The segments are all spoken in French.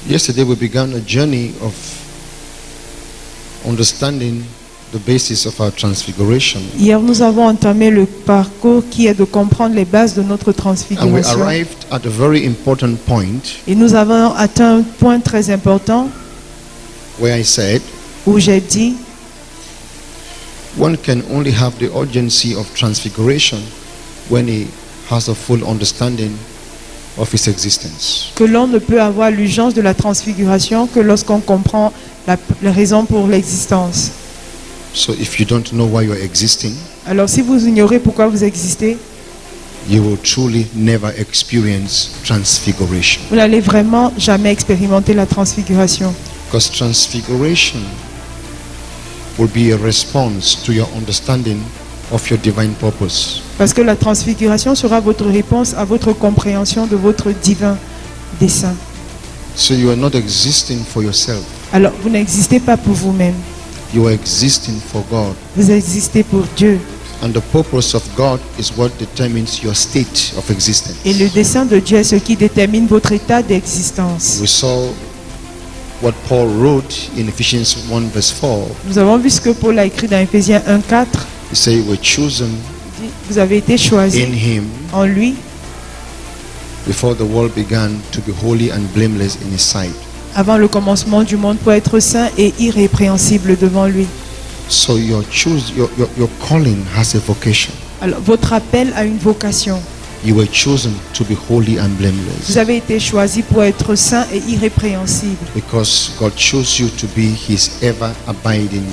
Yesterday we began a journey of understanding the basis of our transfiguration. Hier, nous avons entamé le parcours qui est de comprendre les bases de notre And we transfiguration. arrived at a very important point Et nous avons atteint un point très important where I said, où j'ai dit one can only have the urgency of transfiguration when he has a full understanding of his existence. que l'on ne peut avoir l'urgence de la transfiguration que lorsqu'on comprend la raison pour l'existence. So if you don't know why you're existing, Alors si vous ignorez pourquoi vous existez, you will truly never experience transfiguration. vous n'allez vraiment jamais expérimenter la transfiguration. Because transfiguration will be a response to your understanding of your divine purpose. Parce que la transfiguration sera votre réponse à votre compréhension de votre divin dessein. So you are not existing for yourself. Alors vous n'existez pas pour vous-même, You are existing for God. vous existez pour Dieu. And the purpose of God is what determines your state of existence. Et le dessein de Dieu est ce qui détermine votre état d'existence. We saw what Paul wrote in Ephesians 1 verse 4. Nous avons vu ce que Paul a écrit dans Ephésiens 1:4. He said, "We're chosen Il dit, vous avez été choisis in Him en lui before the world began to be holy and blameless in His sight." avant le commencement du monde pour être saint et irrépréhensible devant lui. So your calling has a vocation. Alors votre appel a une vocation. You were chosen to be holy and Vous blameless avez été choisi pour être saint et irrépréhensible. because God chose you to be His ever-abiding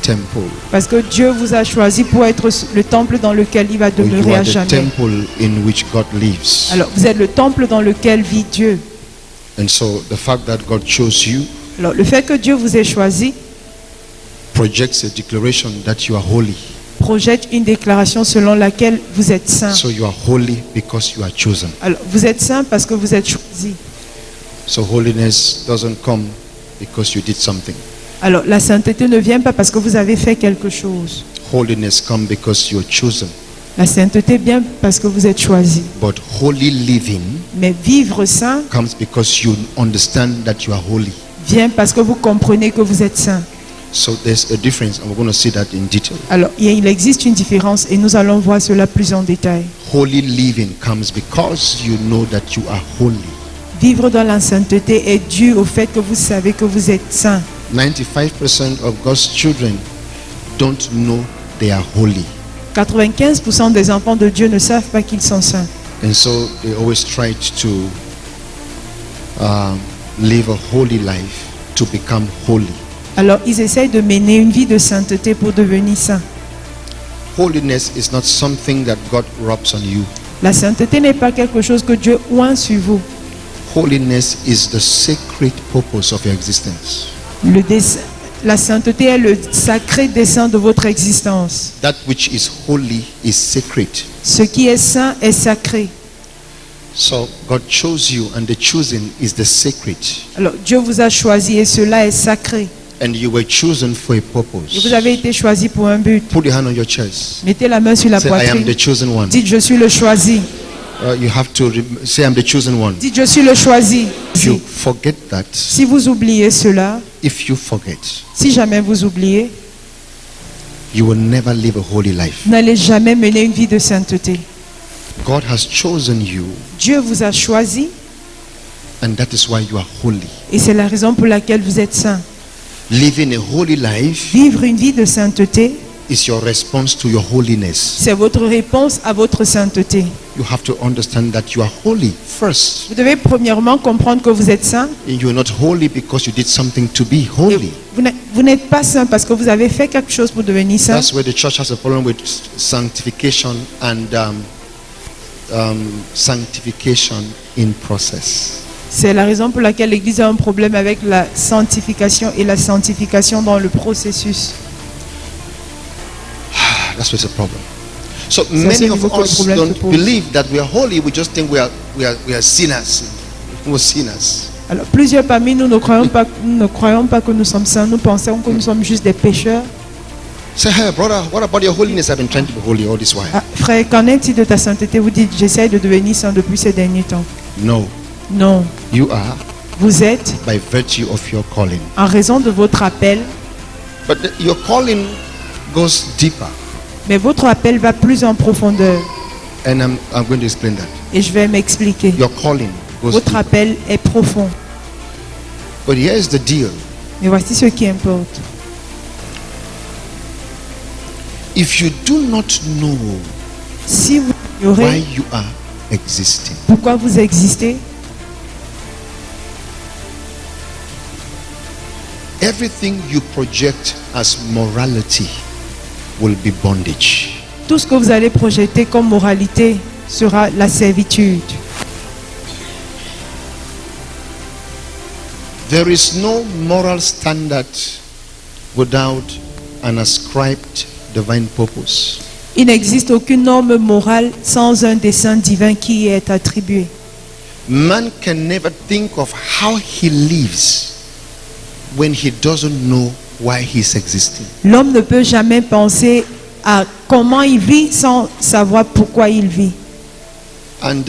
temple. Parce que Dieu vous a choisi pour être le temple dans lequel il va You demeurer are à the jamais. temple in which God lives. Alors vous êtes le temple dans lequel vit Dieu. And so the fact that God chose you Alors le fait que Dieu vous ait choisi projects a declaration that you are holy. projette une déclaration selon laquelle vous êtes saint. So you are holy because you are chosen. Alors vous êtes saint parce que vous êtes choisi. So holiness doesn't come because you did something. Alors la sainteté ne vient pas parce que vous avez fait quelque chose. Holiness comes because you're chosen. La sainteté vient parce que vous êtes choisi. But holy living Mais vivre saint comes because you understand that you are holy. vient parce que vous comprenez que vous êtes saint. So there's a difference, and we're going to see that in detail. Alors il existe une différence et nous allons voir cela plus en détail. Holy living comes because you know that you are holy. Vivre dans la sainteté est dû au fait que vous savez que vous êtes saint. 95% of God's children don't know they are holy. 95% des enfants de Dieu ne savent pas qu'ils sont saints. And so they always try to live a holy life to become holy. Alors ils essayent de mener une vie de sainteté pour devenir saints. Holiness is not something that God rubs on you. La sainteté n'est pas quelque chose que Dieu oint sur vous. Holiness is the sacred purpose of your existence. La sainteté est le sacré dessein de votre existence. That which is holy is sacred. Ce qui est saint est sacré. So God chose you, and the choosing is the sacred. Alors Dieu vous a choisi et cela est sacré. And you were chosen for a Et purpose. vous avez été choisi pour un but. Put your hand on your chest. Mettez la main sur la Say, I am the poitrine. chosen one. Dites, je suis le choisi. You have to say, I'm the chosen one. Dites, je suis le choisi. If you forget that, Si vous oubliez cela, if you forget, si jamais vous oubliez, you will never live a holy life. vous n'allez jamais mener une vie de sainteté. God has chosen you, Dieu vous a choisi and that is why you are holy. et c'est la raison pour laquelle vous êtes saint. Living a holy life Vivre une vie de sainteté, is your response to your holiness. c'est votre réponse à votre sainteté. You have to understand that you are holy first. Vous devez premièrement comprendre que vous êtes saint. And you are not holy because you did something to be Et holy. vous n'êtes pas saint parce que vous avez fait quelque chose pour devenir saint. That's where the church has a problem with sanctification and sanctification in process. C'est la raison pour laquelle l'Église a un problème avec la sanctification et la sanctification dans le processus. That's what's the problem. So c'est many le of niveau que le us problème se don't pose. believe that we are holy. We just think we are sinners. We're sinners. Alors plusieurs parmi nous ne croyons pas que nous sommes saints. Nous pensons que nous sommes juste des pécheurs. Say, hey brother, what about your holiness? I've been trying to be holy all this while. Ah, frère, qu'en est-il de ta sainteté? Vous dites, j'essaie de devenir saint depuis ces derniers temps. No, Non, you are Vous êtes by virtue of your calling. en raison de votre appel, But your calling goes deeper. mais votre appel va plus en profondeur. And I'm going to explain that. Et je vais m'expliquer. Your calling goes Votre deeper. appel est profond. But here's the deal. Mais voici ce qui importe. If you do not know Si vous why ignorez you are existing, pourquoi vous existez, everything you project as morality will be bondage. tout ce que vous allez projeter comme moralité sera la servitude. There is no moral standard without an ascribed divine purpose. Il n'existe aucune norme morale sans un dessein divin qui y est attribué. Man can never think of how he lives when he doesn't know why he's existing. L'homme ne peut jamais penser à comment il vit sans savoir pourquoi il vit. And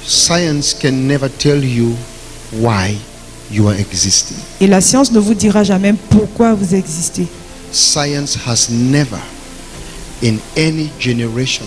science can never tell you why you are existing. Et la science ne vous dira jamais pourquoi vous existez. Science has never, in any generation,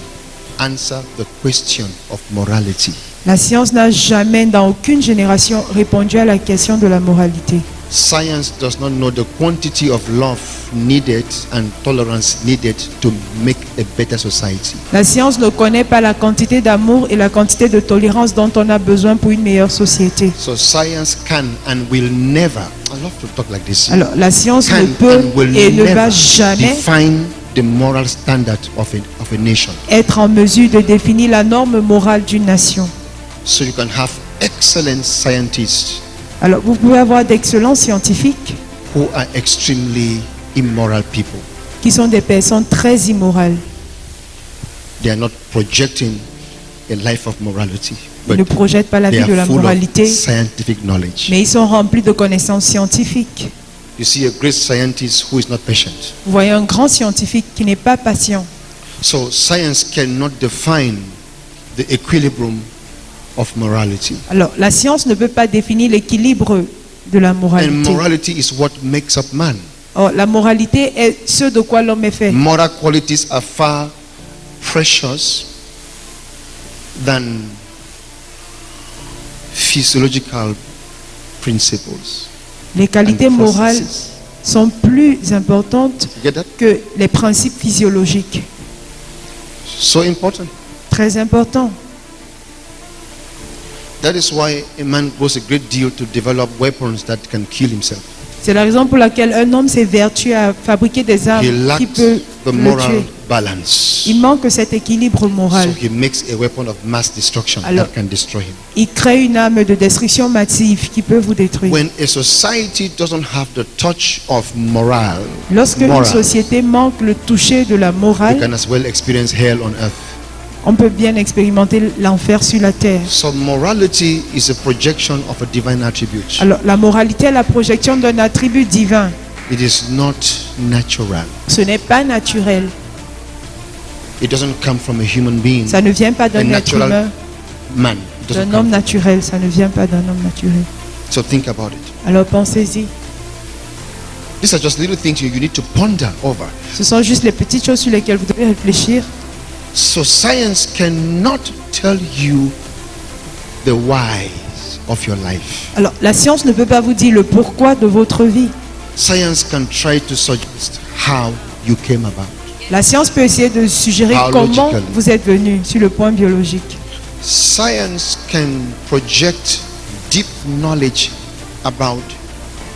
answered the question of morality. La science n'a jamais, dans aucune génération, répondu à la question de la moralité. Science does not know the quantity of love needed and tolerance needed to make a better society. La science ne connaît pas la quantité d'amour et la quantité de tolérance dont on a besoin pour une meilleure société. So science can and will never, I love to talk like this, Alors, la science ne can peut and will et ne never va jamais define the moral standard of a nation. être en mesure de définir la norme morale d'une nation. So you can have excellent scientists Alors, vous pouvez avoir d'excellents scientifiques who are extremely immoral people. qui sont des personnes très immorales. They are not projecting a life of morality, Ils ne but projettent pas la they vie de are la full of moralité, scientific knowledge. mais ils sont remplis de connaissances scientifiques. You see a great scientist who is not patient. Vous voyez un grand scientifique qui n'est pas patient. So science cannot define the equilibrium of morality. Alors, la science ne peut pas définir l'équilibre de la And moralité. morality is what makes up man. Or, la moralité est ce de quoi l'homme est fait. Moral qualities are far precious than physiological principles. Les qualités and morales processes. sont plus importantes You get that? que les principes physiologiques. So important. Très important. That is why a man goes a great deal to develop weapons that can kill himself. C'est la raison pour laquelle un homme s'évertue à fabriquer des He armes qui lacks peuvent the le moral tuer. balance. Il manque cet équilibre moral. So he makes a weapon of mass destruction Alors- that can destroy him. Il crée une arme de destruction massive qui peut vous détruire. When a society doesn't have the touch of morale, Lorsque une société manque le toucher de la you morale, can as well experience hell on earth. on peut bien expérimenter l'enfer sur la terre. So morality is a projection of a divine attribute. Alors, la moralité est la projection d'un attribut divin. It is not natural. Ce n'est pas naturel. It doesn't come from a human being, Ça ne vient pas d'un A être natural humain, man. It doesn't d'un come homme from- naturel. Ça ne vient pas d'un homme naturel. So think about it. Alors, pensez-y. These are just little things you need to ponder over. Ce sont juste les petites choses sur lesquelles vous devez réfléchir. So science cannot tell you the whys of your life. Alors, la science ne peut pas vous dire le pourquoi de votre vie. Science can try to suggest how you came about. La science peut essayer de suggérer comment Biologically. vous êtes venu sur le point biologique. Science can project deep knowledge about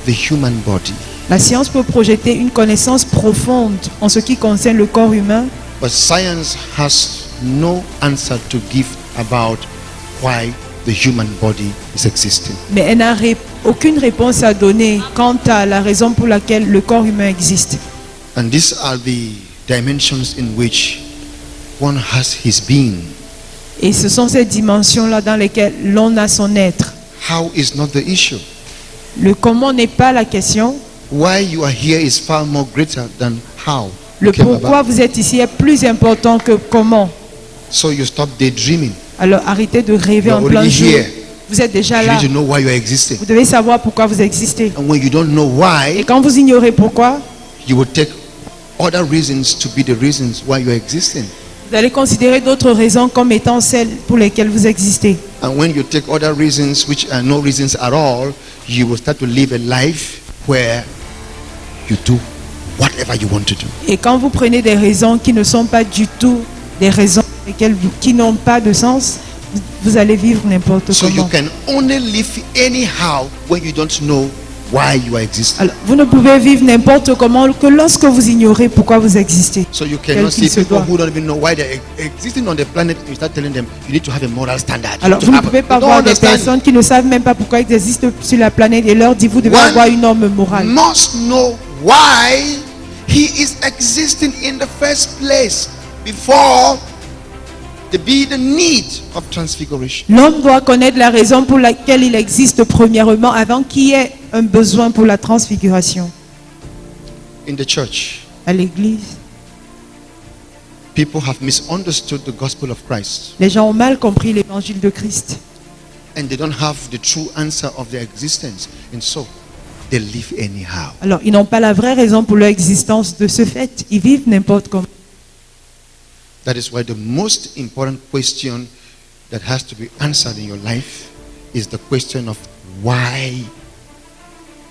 the human body. La science peut projeter une connaissance profonde en ce qui concerne le corps humain, But science has no answer to give about why the human body is existing. mais elle n'a aucune réponse à donner quant à la raison pour laquelle le corps humain existe. And these are the dimensions in which one has his being. Et ce sont ces dimensions-là dans lesquelles l'on a son être. How is not the issue. Le comment n'est pas la question. Why you are here is far more greater than how. Le you came pourquoi about. vous êtes ici est plus important que comment. So you stop daydreaming. Alors arrêtez de rêver You're en plein already jour. here. Vous êtes déjà You là. need to know why you are existing. Vous devez savoir pourquoi vous existez. And when you don't know Et why, quand vous ignorez pourquoi, you will take other reasons to be the reasons why you are existing. vous allez considérer d'autres raisons comme étant celles pour lesquelles vous existez. And when you take other reasons which are no reasons at all, you will start to live a life where you do whatever you want to do. Et quand vous prenez des raisons qui ne sont pas du tout des raisons qui n'ont pas de sens, vous allez vivre n'importe So you comment. can only live anyhow when you don't know why you are existing. Alors, vous ne pouvez vivre n'importe comment que lorsque vous ignorez pourquoi vous existez. So you Quel cannot qu'il see se people doit. who don't even know why they're existing on the planet. You start telling them you need to have a moral standard. Alors, to vous ne have- pouvez pas They don't voir des understand. personnes qui ne savent même pas pourquoi ils existent sur la planète et leur dire vous devez One avoir une norme morale. must know why he is existing in the first place before there be the need of transfiguration. L'homme doit connaître la raison pour laquelle il existe premièrement avant qu'il y ait un besoin pour la transfiguration. In the church, À l'église, people have misunderstood the gospel of Christ les gens ont mal compris l'évangile de Christ. and they don't have the true answer of their existence, and so they live anyhow. Alors, ils n'ont pas la vraie raison pour leur existence. De ce fait, ils vivent n'importe comment. That is why the most important question that has to be answered in your life is the question of why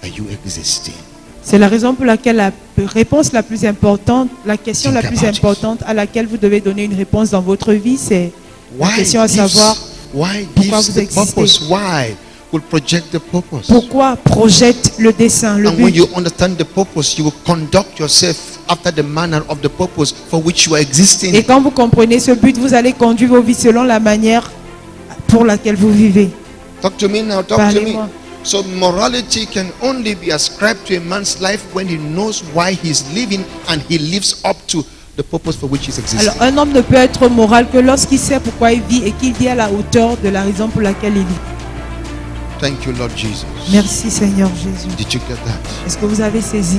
are you existing? C'est la raison pour laquelle la réponse la plus importante, la question la Think plus about it. importante à laquelle vous devez donner une réponse dans votre vie, c'est la Why question à gives, savoir why pourquoi gives vous the existez. purpose? Why will project the purpose? pourquoi projette le dessein, le And when but. you understand the purpose, you will conduct yourself after the manner of the purpose for which you are existing. Et quand vous comprenez ce but, vous allez conduire vos vies selon la manière pour laquelle vous vivez. Talk to me now, talk to me. Parlez-moi. So morality can only be ascribed to a man's life when he knows why he's living and he lives up to the purpose for which he's existing. Alors, un homme ne peut être moral que lorsqu'il sait pourquoi il vit et qu'il vit à la hauteur de la raison pour laquelle il vit. Thank you, Lord Jesus. Merci Seigneur Jésus. Did you get that? Est-ce que vous avez saisi?